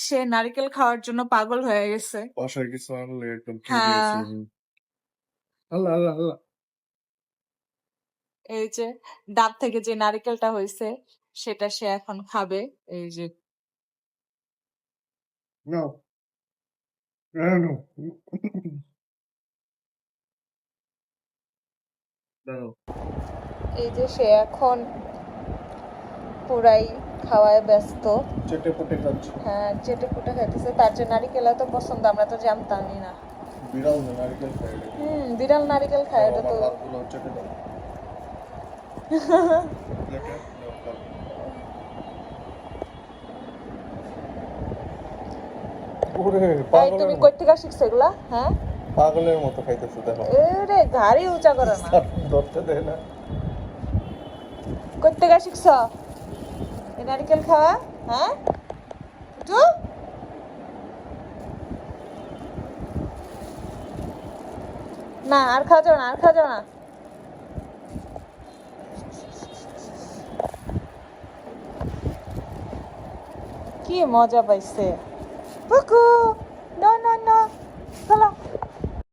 সে নারকেল খাওয়ার জন্য পাগল হয়ে গেছে। বাসায় কিছু আনলে একদম খেয়ে হ্যাঁ দিয়েছি আমি। আল্লাহ আল্লাহ আল্লাহ। এই যে ডাব থেকে যে নারকেলটা হয়েছে সেটা সে এখন খাবে। এই যে No. No, no. No. এই যে সে এখন পুরাই খাওয়ায় ব্যস্ত। চেটে পুটে খাচ্ছে। হ্যাঁ চেটে পুটে খাইতেছে। তার যে নারিকেল এত পছন্দ আমরা তো জানতামই না। বিড়াল না নারকেল খায় এটা। বিড়াল নারিকেল খায় এটা তো। আমার হাতগুলো চেটে দাও। প্লেটে নাও খাও। ওরে এই পাগলের তুমি মতো কই থেকে শিখছো এগুলা? হ্যাঁ পাগলের মতো খাইতেছে দেখো। এরে ঘাড়ি উঁচা করো না। ধরতে দেয় না। কই থেকে শিখছো এই নারিকেল খাওয়া? হ্যাঁ ফুটু? না আর খাওয়া যাবে না, আর খাওয়া যাবে না। কি মজা পাইছে পুকু। না না না চলো